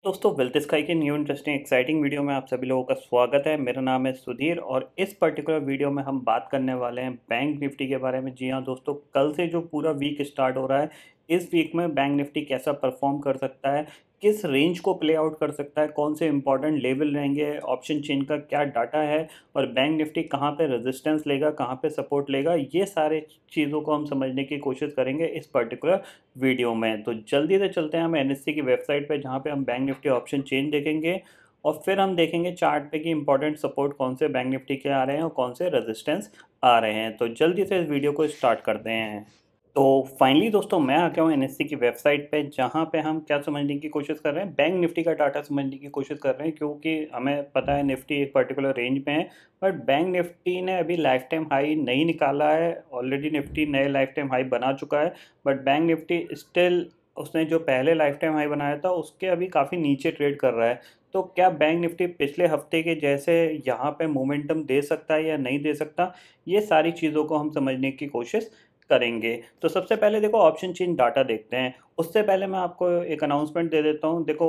दोस्तों wealth sky के new interesting exciting video में आप सभी लोगों का स्वागत है। मेरा नाम है सुधीर और इस पर्टिकुलर वीडियो में हम बात करने वाले हैं बैंक निफ्टी के बारे में। जी हाँ दोस्तों, कल से जो पूरा वीक स्टार्ट हो रहा है, इस वीक में बैंक निफ्टी कैसा परफॉर्म कर सकता है, किस रेंज को प्ले आउट कर सकता है, कौन से इंपॉर्टेंट लेवल रहेंगे, ऑप्शन चेन का क्या डाटा है और बैंक निफ्टी कहाँ पे रेजिस्टेंस लेगा, कहाँ पे सपोर्ट लेगा, ये सारे चीज़ों को हम समझने की कोशिश करेंगे इस पर्टिकुलर वीडियो में। तो जल्दी से चलते हैं हम एनएससी की वेबसाइट पे, जहाँ पे हम बैंक निफ्टी ऑप्शन चेन देखेंगे और फिर हम देखेंगे चार्ट पे कि इंपॉर्टेंट सपोर्ट कौन से बैंक निफ्टी के आ रहे हैं और कौन से रेजिस्टेंस आ रहे हैं। तो जल्दी से इस वीडियो को स्टार्ट करते हैं। तो फाइनली दोस्तों, मैं आ गया हूँ एनएससी की वेबसाइट पे, जहाँ पे हम क्या समझने की कोशिश कर रहे हैं, बैंक निफ्टी का डाटा समझने की कोशिश कर रहे हैं। क्योंकि हमें पता है निफ्टी एक पर्टिकुलर रेंज में है, बट बैंक निफ्टी ने अभी लाइफ टाइम हाई नहीं निकाला है। ऑलरेडी निफ्टी नए लाइफ टाइम हाई बना चुका है, बट बैंक निफ्टी स्टिल उसने जो पहले लाइफ टाइम हाई बनाया था उसके अभी काफ़ी नीचे ट्रेड कर रहा है। तो क्या बैंक निफ्टी पिछले हफ्ते के जैसे यहाँ पे मोमेंटम दे सकता है या नहीं दे सकता, ये सारी चीज़ों को हम समझने की कोशिश करेंगे। तो सबसे पहले देखो ऑप्शन चेन डाटा देखते हैं। उससे पहले मैं आपको एक अनाउंसमेंट दे देता हूँ। देखो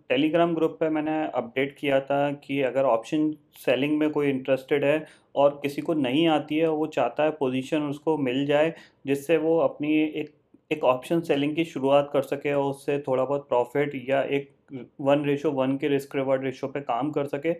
टेलीग्राम ग्रुप पे मैंने अपडेट किया था कि अगर ऑप्शन सेलिंग में कोई इंटरेस्टेड है और किसी को नहीं आती है, वो चाहता है पोजीशन उसको मिल जाए जिससे वो अपनी एक एक ऑप्शन सेलिंग की शुरुआत कर सके और उससे थोड़ा बहुत प्रॉफिट या एक 1:1 के रिस्क रिवॉर्ड रेशो पे काम कर सके।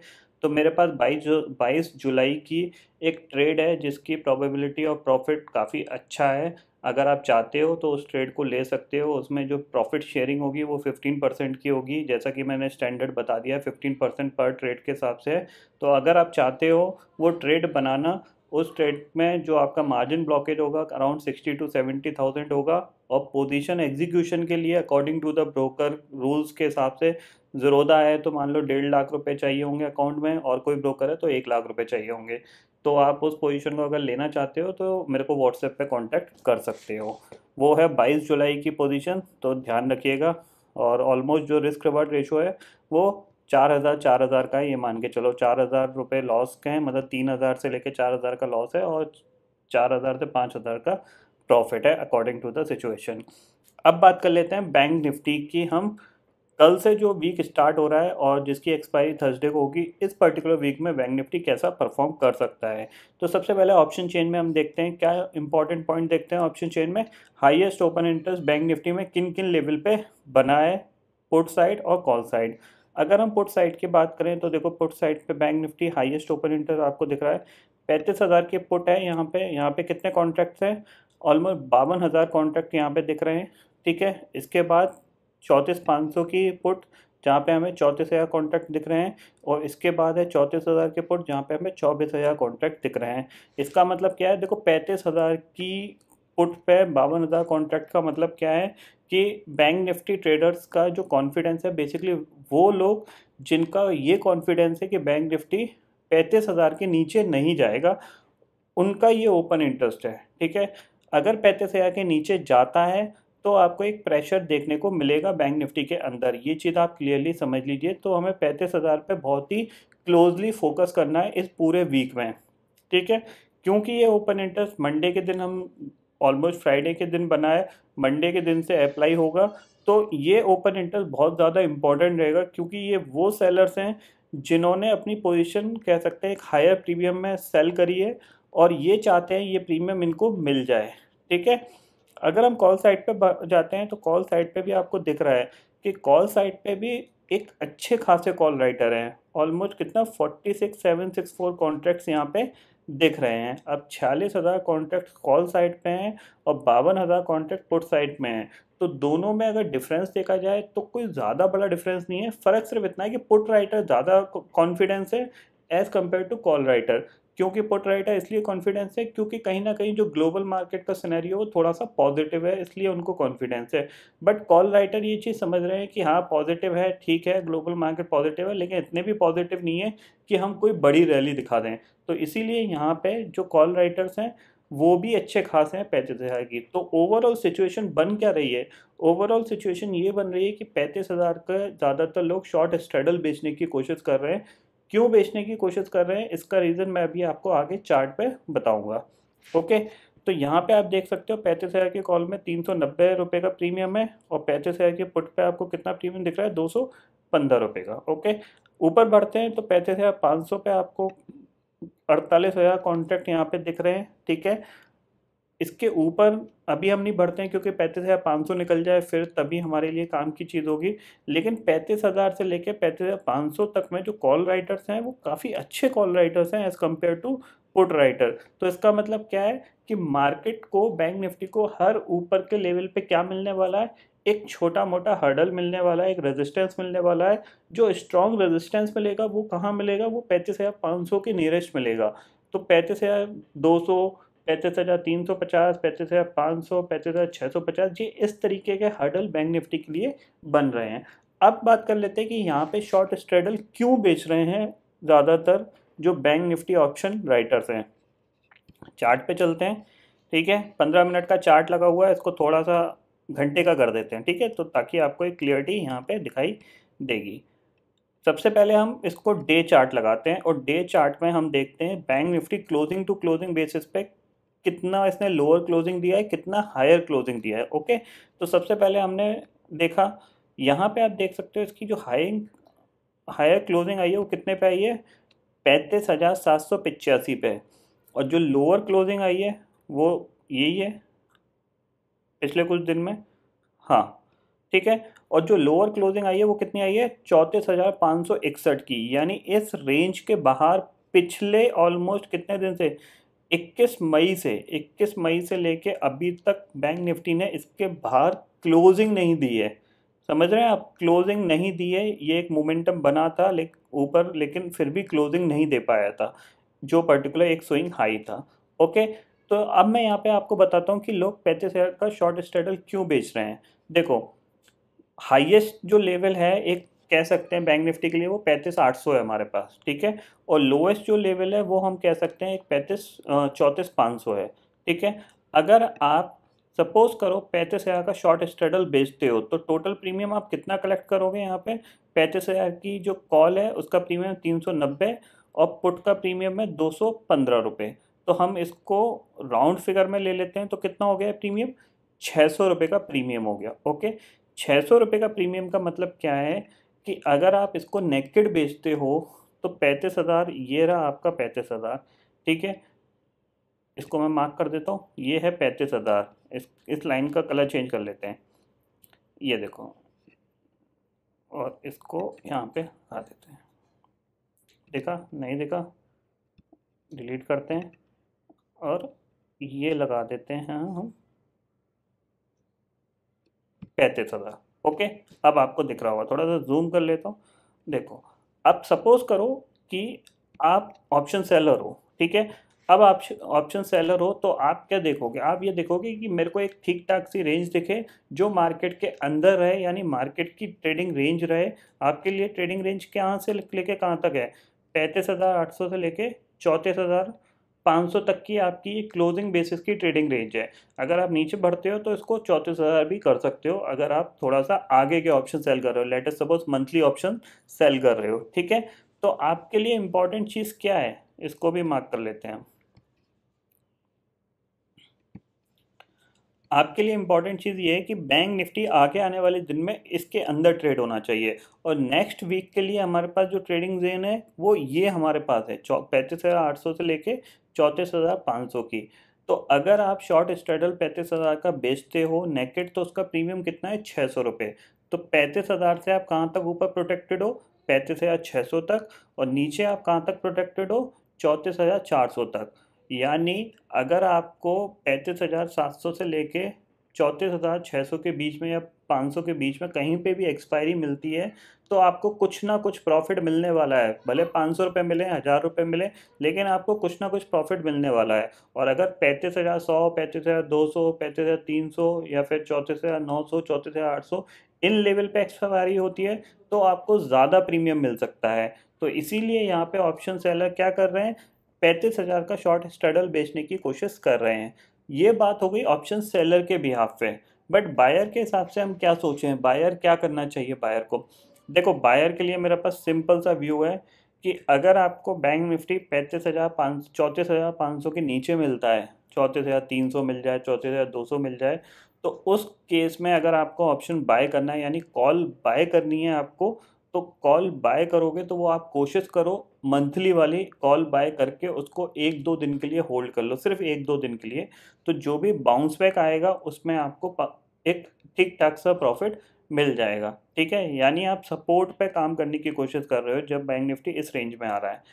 तो मेरे पास 22 जुलाई की एक ट्रेड है जिसकी प्रोबेबिलिटी ऑफ प्रॉफिट काफ़ी अच्छा है। अगर आप चाहते हो तो उस ट्रेड को ले सकते हो। उसमें जो प्रॉफिट शेयरिंग होगी वो 15% की होगी, जैसा कि मैंने स्टैंडर्ड बता दिया है, 15% पर ट्रेड के हिसाब से। तो अगर आप चाहते हो वो ट्रेड बनाना, उस ट्रेड में जो आपका मार्जिन ब्लॉकेज होगा अराउंड 60 to 70 थाउजेंड होगा। और पोजीशन एग्जीक्यूशन के लिए according to the broker rules के हिसाब से, ज़ीरोदा है तो मान लो 1.5 लाख रुपए चाहिए होंगे अकाउंट में, और कोई ब्रोकर है तो 1 लाख रुपए चाहिए होंगे। तो आप उस पोजीशन को अगर लेना चाहते हो तो मेरे को व्हाट्सएप पे कांटेक्ट कर सकते हो। वो है 22 जुलाई की पोजीशन, तो ध्यान रखिएगा। और ऑलमोस्ट जो रिस्क रिवार्ड रेशो है वो 4,000 का है। ये मान के चलो 4,000 रुपये लॉस के हैं, मतलब 3,000 से लेकर 4,000 का लॉस है और 4,000 से 5,000 का प्रॉफिट है अकॉर्डिंग टू द सिचुएशन। अब बात कर लेते हैं बैंक निफ्टी की। हम कल से जो वीक स्टार्ट हो रहा है और जिसकी एक्सपायरी थर्सडे को होगी, इस पर्टिकुलर वीक में बैंक निफ्टी कैसा परफॉर्म कर सकता है। तो सबसे पहले ऑप्शन चेन में हम देखते हैं क्या इंपॉर्टेंट पॉइंट देखते हैं। ऑप्शन चेन में highest open interest bank Nifty में किन किन लेवल पे बना है, पुट साइड और कॉल साइड। अगर हम पुट साइड की बात करें तो देखो, पुट साइड पे bank Nifty highest open interest आपको दिख रहा है, 35,000 के पुट है। यहाँ पे कितने कॉन्ट्रैक्ट्स हैं, ऑलमोस्ट 52,000 कॉन्ट्रैक्ट यहाँ पे दिख रहे हैं। ठीक है, इसके बाद 34,500 की पुट, जहाँ पे हमें 34,000 कॉन्ट्रैक्ट दिख रहे हैं। और इसके बाद है 34,000 के पुट, जहाँ पे हमें 24,000 कॉन्ट्रैक्ट दिख रहे हैं। इसका मतलब क्या है, देखो 35,000 की पुट पे 52,000 कॉन्ट्रैक्ट का मतलब क्या है कि बैंक निफ्टी ट्रेडर्स का जो कॉन्फिडेंस है, बेसिकली वो लोग जिनका ये कॉन्फिडेंस है कि बैंक निफ्टी 35,000 के नीचे नहीं जाएगा, उनका ये ओपन इंटरेस्ट है। ठीक है, अगर 35,000 के नीचे जाता है तो आपको एक प्रेशर देखने को मिलेगा बैंक निफ्टी के अंदर। ये चीज़ आप क्लियरली समझ लीजिए। तो हमें 35,000 पे बहुत ही क्लोजली फोकस करना है इस पूरे वीक में। ठीक है, क्योंकि ये ओपन इंटरेस्ट मंडे के दिन, हम ऑलमोस्ट फ्राइडे के दिन बना है, मंडे के दिन से अप्लाई होगा। तो ये ओपन इंटरेस्ट बहुत ज़्यादा इंपॉर्टेंट रहेगा, क्योंकि ये वो सेलर्स हैं जिन्होंने अपनी पोजीशन कह सकते हैं एक हायर प्रीमियम में सेल करी है और ये चाहते हैं ये प्रीमियम इनको मिल जाए। ठीक है, अगर हम कॉल साइड पे जाते हैं तो कॉल साइड पे भी आपको दिख रहा है कि कॉल साइड पे भी एक अच्छे खासे कॉल राइटर हैं। ऑलमोस्ट कितना 46,764 कॉन्ट्रैक्ट्स यहाँ पे दिख रहे हैं। अब 46,000 कॉन्ट्रैक्ट कॉल साइड पे हैं और 52,000 कॉन्ट्रैक्ट पुट साइड में हैं। तो दोनों में अगर डिफरेंस देखा जाए तो कोई ज़्यादा बड़ा डिफरेंस नहीं है। फ़र्क सिर्फ इतना है कि पुट राइटर ज़्यादा कॉन्फिडेंस है as compare to call writer. क्योंकि पुट राइटर इसलिए कॉन्फिडेंस है क्योंकि कहीं ना कहीं जो ग्लोबल मार्केट का सिनेरियो वो थोड़ा सा पॉजिटिव है, इसलिए उनको कॉन्फिडेंस है। बट कॉल राइटर ये चीज़ समझ रहे हैं कि हाँ पॉजिटिव है, ठीक है ग्लोबल मार्केट पॉजिटिव है, लेकिन इतने भी पॉजिटिव नहीं है कि हम कोई बड़ी रैली दिखा दें। तो इसीलिए यहाँ पे जो कॉल राइटर्स हैं वो भी अच्छे खासे हैं 35,000 की। तो ओवरऑल सिचुएशन बन क्या रही है, ओवरऑल सिचुएशन ये बन रही है कि 35,000 का ज़्यादातर लोग शॉर्ट स्ट्रेडल बेचने की कोशिश कर रहे हैं। क्यों बेचने की कोशिश कर रहे हैं, इसका रीज़न मैं अभी आपको आगे चार्ट पे बताऊंगा। ओके, तो यहाँ पे आप देख सकते हो 35,000 की कॉल में 390 रुपये का प्रीमियम है, और 35,000 की पुट पे आपको कितना प्रीमियम दिख रहा है, 215 रुपये का। ओके, ऊपर बढ़ते हैं तो 35,500 पे आपको 48,000 कॉन्ट्रैक्ट यहाँ पे दिख रहे हैं। ठीक है, इसके ऊपर अभी हम नहीं बढ़ते हैं क्योंकि 35,500 निकल जाए फिर तभी हमारे लिए काम की चीज़ होगी। लेकिन 35,000 से लेके 35,500 तक में जो कॉल राइटर्स हैं वो काफ़ी अच्छे कॉल राइटर्स हैं as compare to put writer. तो इसका मतलब क्या है कि मार्केट को, बैंक निफ्टी को हर ऊपर के लेवल पे क्या मिलने वाला है, एक छोटा मोटा हर्डल मिलने वाला है, एक रेजिस्टेंस मिलने वाला है। जो स्ट्रॉन्ग रेजिस्टेंस मिलेगा वो कहाँ मिलेगा, वो 35,500 के नियरेस्ट मिलेगा। तो 35,200, 35,350, 35,500, 35,650, ये इस तरीके के हर्डल बैंक निफ्टी के लिए बन रहे हैं। अब बात कर लेते हैं कि यहाँ पे शॉर्ट स्ट्रेडल क्यों बेच रहे हैं ज़्यादातर जो बैंक निफ्टी ऑप्शन राइटर्स हैं। चार्ट पे चलते हैं। ठीक है, 15 मिनट का चार्ट लगा हुआ है, इसको थोड़ा सा घंटे का कर देते हैं। ठीक है, तो ताकि आपको एक क्लियरिटी यहाँ पे दिखाई देगी। सबसे पहले हम इसको डे चार्ट लगाते हैं, और डे चार्ट में हम देखते हैं bank Nifty closing to closing basis पे कितना इसने लोअर क्लोजिंग दिया है, कितना हायर क्लोजिंग दिया है। ओके, तो सबसे पहले हमने देखा, यहाँ पे आप देख सकते हो इसकी जो हायर क्लोजिंग आई है वो कितने पे आई है, 35,785 पे। और जो लोअर क्लोजिंग आई है वो यही है पिछले कुछ दिन में। हाँ, ठीक है, और जो लोअर क्लोजिंग आई है वो कितनी आई है, 34,561 की। यानी इस रेंज के बाहर पिछले ऑलमोस्ट कितने दिन से, 21 मई से लेके अभी तक बैंक निफ्टी ने इसके बाहर क्लोजिंग नहीं दी है। समझ रहे हैं आप, क्लोजिंग नहीं दी है। ये एक मोमेंटम बना था ऊपर, लेकिन फिर भी क्लोजिंग नहीं दे पाया था जो पर्टिकुलर एक स्विंग हाई था। ओके, तो अब मैं यहाँ पे आपको बताता हूँ कि लोग 35,000 का शॉर्ट स्ट्रेडल क्यों बेच रहे हैं। देखो, हाईएस्ट जो लेवल है एक कह सकते हैं बैंक निफ्टी के लिए वो 35,800 है हमारे पास। ठीक है, और लोएस्ट जो लेवल है वो हम कह सकते हैं एक 34,500 है। ठीक है, अगर आप सपोज करो 35,000 का शॉर्ट स्ट्रेडल बेचते हो तो टोटल प्रीमियम आप कितना कलेक्ट करोगे यहाँ पे, 35,000 की जो कॉल है उसका प्रीमियम 390 और पुट का प्रीमियम है 215 रुपये। तो हम इसको राउंड फिगर में ले लेते हैं तो कितना हो गया प्रीमियम, 600 रुपये का प्रीमियम हो गया। ओके, 600 रुपये का प्रीमियम का मतलब क्या है कि अगर आप इसको नेकेड बेचते हो तो 35,000, ये रहा आपका 35,000। ठीक है, इसको मैं मार्क कर देता हूँ, ये है 35,000। इस लाइन का कलर चेंज कर लेते हैं, ये देखो, और इसको यहाँ पे हटा देते हैं। देखा, नहीं देखा, डिलीट करते हैं और ये लगा देते हैं हम 35,000। ओके, अब आपको दिख रहा होगा, थोड़ा सा जूम कर लेता हूँ। देखो, अब सपोज करो कि आप ऑप्शन सेलर हो। ठीक है, अब आप ऑप्शन सेलर हो तो आप क्या देखोगे, आप ये देखोगे कि मेरे को एक ठीक ठाक सी रेंज दिखे जो मार्केट के अंदर रहे, यानी मार्केट की ट्रेडिंग रेंज रहे। आपके लिए ट्रेडिंग रेंज कहाँ से लेके कहाँ तक है, 35,800 से लेके 34,500 तक की आपकी क्लोजिंग बेसिस की ट्रेडिंग रेंज है। अगर आप नीचे बढ़ते हो तो इसको 34,000 भी कर सकते हो अगर आप थोड़ा सा आगे के ऑप्शन सेल कर रहे हो, let us suppose monthly option sell कर रहे हो। ठीक है, तो आपके लिए इंपॉर्टेंट चीज़ क्या है, इसको भी मार्क कर लेते हैं हम। आपके लिए इंपॉर्टेंट चीज़ ये है कि बैंक निफ्टी आगे आने वाले दिन में इसके अंदर ट्रेड होना चाहिए। और नेक्स्ट वीक के लिए हमारे पास जो ट्रेडिंग जोन है वो ये हमारे पास है 35,800 से लेके 34,500 की। तो अगर आप शॉर्ट स्ट्रेडल 35,000 का बेचते हो नेकेड तो उसका प्रीमियम कितना है, 600 रुपये। तो 35,000 से आप कहाँ तक ऊपर प्रोटेक्टेड हो, 35,600 तक, और नीचे आप कहाँ तक प्रोटेक्टेड हो, 34,400 तक। यानी अगर आपको 35,700 से लेके 34,600 के बीच में या 500 के बीच में कहीं पे भी एक्सपायरी मिलती है तो आपको कुछ ना कुछ प्रॉफिट मिलने वाला है। भले 500 रुपये मिले, 1,000 रुपये मिले, लेकिन आपको कुछ ना कुछ प्रॉफिट मिलने वाला है। और अगर 35,100, 35,200, 35,300 या फिर 34,900, 34,800 इन लेवल पे एक्सपायरी होती है तो आपको ज़्यादा प्रीमियम मिल सकता है। तो इसीलिए यहाँ पे ऑप्शन सेलर क्या कर रहे हैं, 35,000 का शॉर्ट स्ट्रेडल बेचने की कोशिश कर रहे हैं। ये बात हो गई ऑप्शन सेलर के बिहाफ पे। बट बायर के हिसाब से हम क्या सोचें, बायर क्या करना चाहिए बायर को। देखो, बायर के लिए मेरे पास सिंपल सा व्यू है कि अगर आपको बैंक निफ्टी 34,500 के नीचे मिलता है, 34,300 मिल जाए, 34,200 मिल जाए, तो उस केस में अगर आपको ऑप्शन बाय करना है यानी कॉल बाय करनी है आपको, तो कॉल बाय करोगे तो वो आप कोशिश करो मंथली वाली कॉल बाय करके उसको 1-2 दिन के लिए होल्ड कर लो, सिर्फ 1-2 दिन के लिए। तो जो भी बाउंस बैक आएगा उसमें आपको एक ठीक ठाक सा प्रॉफिट मिल जाएगा। ठीक है, यानी आप सपोर्ट पे काम करने की कोशिश कर रहे हो जब बैंक निफ्टी इस रेंज में आ रहा है।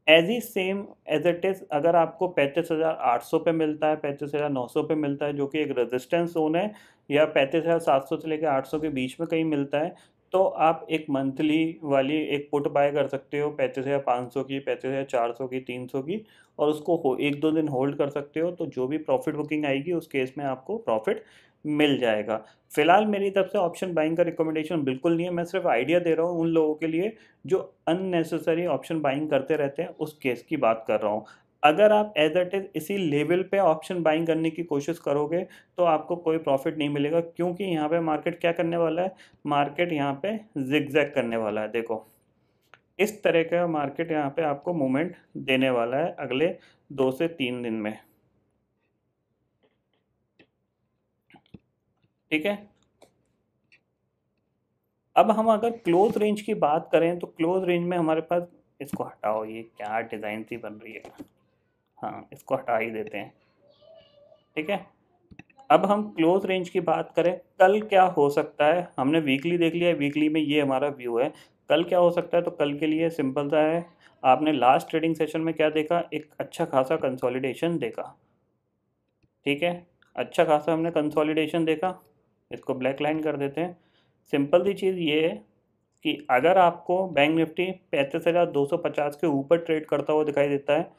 एज ही सेम एज इट इज़, अगर आपको 35,800 पे मिलता है, 35,900 पे मिलता है जो कि एक रेजिस्टेंस जोन है, या 35,700 से लेकर 800 के बीच में कहीं मिलता है, तो आप एक मंथली वाली एक पुट बाय कर सकते हो 35,500 की, 35,400 की, 300 की, और उसको 1-2 दिन होल्ड कर सकते हो। तो जो भी प्रॉफिट बुकिंग आएगी उस केस में आपको प्रॉफिट मिल जाएगा। फिलहाल मेरी तरफ से ऑप्शन बाइंग का रिकमेंडेशन बिल्कुल नहीं है, मैं सिर्फ आइडिया दे रहा हूँ उन लोगों के लिए जो अननेसेसरी ऑप्शन बाइंग करते रहते हैं, उस केस की बात कर रहा हूँ। अगर आप एज इट इज इसी लेवल पे ऑप्शन बाइंग करने की कोशिश करोगे तो आपको कोई प्रॉफिट नहीं मिलेगा, क्योंकि यहाँ पे मार्केट क्या करने वाला है, मार्केट यहाँ पे जिगजैग करने वाला है। देखो इस तरह का मार्केट यहाँ पे आपको मूवमेंट देने वाला है अगले 2 से 3 दिन में। ठीक है, अब हम अगर क्लोज रेंज की बात करें तो क्लोज रेंज में हमारे पास, इसको हटाओ, ये क्या डिज़ाइन सी बन रही है, हाँ इसको हटा ही देते हैं। ठीक है, अब हम क्लोज रेंज की बात करें, कल क्या हो सकता है, हमने वीकली देख लिया है, वीकली में ये हमारा व्यू है। कल क्या हो सकता है, तो कल के लिए सिंपल सा है, आपने लास्ट ट्रेडिंग सेशन में क्या देखा, एक अच्छा खासा कंसोलिडेशन देखा। ठीक है, अच्छा खासा हमने कंसोलिडेशन देखा, इसको ब्लैक लाइन कर देते हैं। सिंपल सी चीज़ ये है कि अगर आपको बैंक निफ्टी 35,250 के ऊपर ट्रेड करता हुआ दिखाई देता है,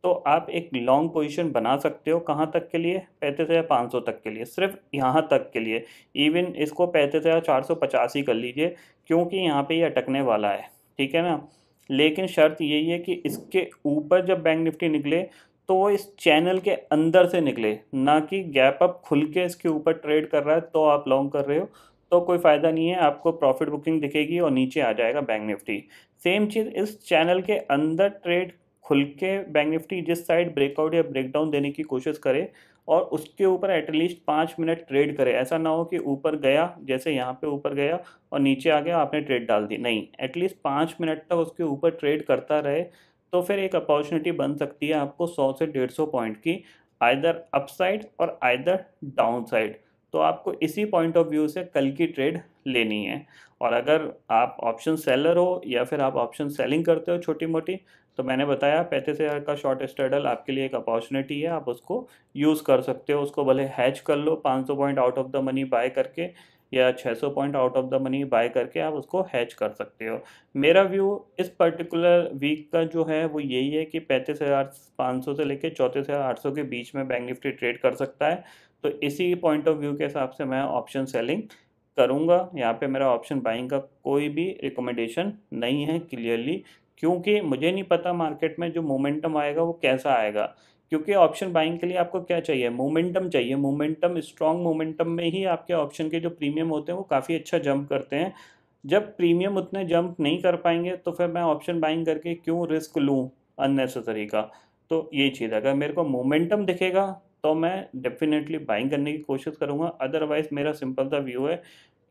तो आप एक लॉन्ग पोजीशन बना सकते हो। कहाँ तक के लिए, 35,500 तक के लिए, सिर्फ यहाँ तक के लिए। इवन इसको 35,450 ही कर लीजिए, क्योंकि यहाँ पे ये अटकने वाला है। ठीक है ना, लेकिन शर्त यही है कि इसके ऊपर जब बैंक निफ्टी निकले तो वो इस चैनल के अंदर से निकले, ना कि गैप अप खुल के इसके ऊपर ट्रेड कर रहा है तो आप लॉन्ग कर रहे हो, तो कोई फ़ायदा नहीं है, आपको प्रॉफिट बुकिंग दिखेगी और नीचे आ जाएगा बैंक निफ्टी। सेम चीज़ इस चैनल के अंदर ट्रेड खुल के बैंक निफ्टी जिस साइड ब्रेकआउट या ब्रेकडाउन देने की कोशिश करे और उसके ऊपर एटलीस्ट 5 मिनट ट्रेड करे। ऐसा ना हो कि ऊपर गया, जैसे यहाँ पे ऊपर गया और नीचे आ गया, आपने ट्रेड डाल दी, नहीं, एटलीस्ट 5 मिनट तक उसके ऊपर ट्रेड करता रहे, तो फिर एक अपॉर्चुनिटी बन सकती है आपको 100 से 150 पॉइंट की, आइदर अपसाइड और आइदर डाउन साइड। तो आपको इसी पॉइंट ऑफ व्यू से कल की ट्रेड लेनी है। और अगर आप ऑप्शन सेलर हो या फिर आप ऑप्शन सेलिंग करते हो छोटी मोटी, तो मैंने बताया 35,000 का शॉर्ट स्ट्रेडल आपके लिए एक अपॉर्चुनिटी है, आप उसको यूज़ कर सकते हो। उसको भले हैच कर लो 500 point out of the money by करके, या 600 point out of the money by करके आप उसको हैच कर सकते हो। मेरा व्यू इस पर्टिकुलर वीक का जो है वो यही है कि 35,500 से लेकर 34,800 के बीच में बैंक निफ्टी ट्रेड कर सकता है। तो इसी पॉइंट ऑफ व्यू के हिसाब से मैं ऑप्शन सेलिंग करूँगा। यहाँ पे मेरा ऑप्शन बाइंग का कोई भी रिकमेंडेशन नहीं है क्लियरली, क्योंकि मुझे नहीं पता मार्केट में जो मोमेंटम आएगा वो कैसा आएगा। क्योंकि ऑप्शन बाइंग के लिए आपको क्या चाहिए, मोमेंटम चाहिए। मोमेंटम, स्ट्रॉन्ग मोमेंटम में ही आपके ऑप्शन के जो प्रीमियम होते हैं वो काफ़ी अच्छा जंप करते हैं। जब प्रीमियम उतने जंप नहीं कर पाएंगे तो फिर मैं ऑप्शन बाइंग करके क्यों रिस्क लूँ अननेसेसरी का। तो ये चीज़, अगर मेरे को मोमेंटम दिखेगा तो मैं डेफिनेटली बाइंग करने की कोशिश करूँगा। अदरवाइज़ मेरा सिंपल सा व्यू है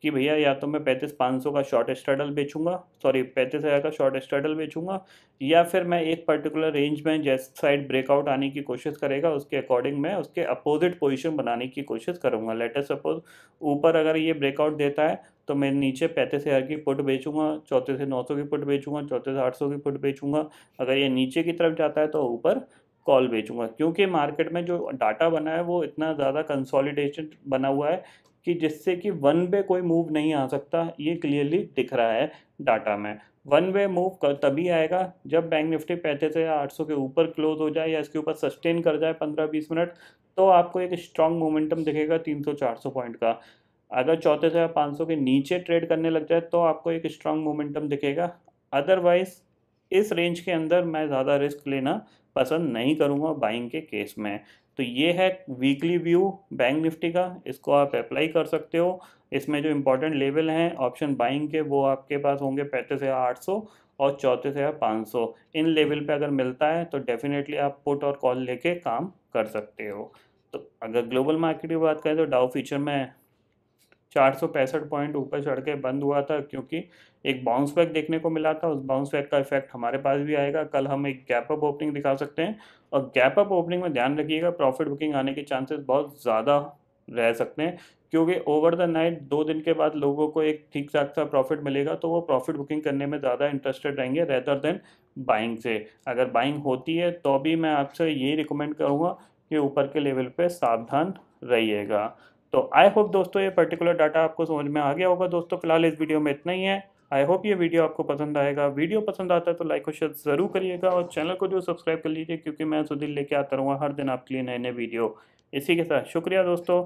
कि भैया या तो मैं 35,500 का शॉर्ट स्ट्रैडल बेचूंगा, सॉरी 35,000 का शॉर्ट स्ट्रैडल बेचूंगा, या फिर मैं एक पर्टिकुलर रेंज में जैस साइड ब्रेकआउट आने की कोशिश करेगा उसके अकॉर्डिंग मैं उसके अपोजिट पोजीशन बनाने की कोशिश करूंगा। लेट अस सपोज ऊपर अगर ये ब्रेकआउट देता है तो मैं नीचे 35,000 की पुट बेचूंगा, 34,900 की पुट बेचूंगा, 34,800 की पुट बेचूंगा। अगर ये नीचे की तरफ जाता है तो ऊपर कॉल बेचूंगा, क्योंकि मार्केट में जो डाटा बना है वो इतना ज़्यादा कंसोलिडेशन बना हुआ है कि जिससे कि वन वे कोई मूव नहीं आ सकता, ये क्लियरली दिख रहा है डाटा में। वन वे मूव तभी आएगा जब बैंक निफ्टी 35,800 के ऊपर क्लोज हो जाए या इसके ऊपर सस्टेन कर जाए 15-20 मिनट, तो आपको एक स्ट्रॉन्ग मोमेंटम दिखेगा 300-400 पॉइंट का। अगर 34,500 के नीचे ट्रेड करने लग जाए तो आपको एक स्ट्रॉन्ग मोमेंटम दिखेगा। अदरवाइज इस रेंज के अंदर मैं ज़्यादा रिस्क लेना पसंद नहीं करूँगा बाइंग के केस में। तो ये है वीकली व्यू बैंक निफ्टी का, इसको आप अप्लाई कर सकते हो। इसमें जो इम्पोर्टेंट लेवल हैं ऑप्शन बाइंग के वो आपके पास होंगे 35,800 और 34,500। इन लेवल पे अगर मिलता है तो डेफिनेटली आप पुट और कॉल लेके काम कर सकते हो। तो अगर ग्लोबल मार्केट की बात करें तो डाउ फ्यूचर में 465 पॉइंट ऊपर चढ़ के बंद हुआ था, क्योंकि एक बाउंस बैक देखने को मिला था। उस बाउंस बैक का इफेक्ट हमारे पास भी आएगा। कल हम एक गैप अप ओपनिंग दिखा सकते हैं, और गैप अप ओपनिंग में ध्यान रखिएगा प्रॉफिट बुकिंग आने के चांसेस बहुत ज़्यादा रह सकते हैं, क्योंकि ओवर द नाइट 2 दिन के बाद लोगों को एक ठीक ठाक सा प्रॉफिट मिलेगा, तो वो प्रॉफिट बुकिंग करने में ज़्यादा इंटरेस्टेड रहेंगे रेदर देन बाइंग से। अगर बाइंग होती है तो भी मैं आपसे यही रिकमेंड करूँगा कि ऊपर के लेवल पे सावधान रहिएगा। तो आई होप दोस्तों ये पर्टिकुलर डाटा आपको समझ में आ गया होगा। दोस्तों फिलहाल इस वीडियो में इतना ही है। आई होप ये वीडियो आपको पसंद आएगा। वीडियो पसंद आता है तो लाइक और शेयर ज़रूर करिएगा, और चैनल को जो सब्सक्राइब कर लीजिए, क्योंकि मैं सुधीर लेके आता रहूँगा हर दिन आपके लिए नए नए वीडियो। इसी के साथ शुक्रिया दोस्तों।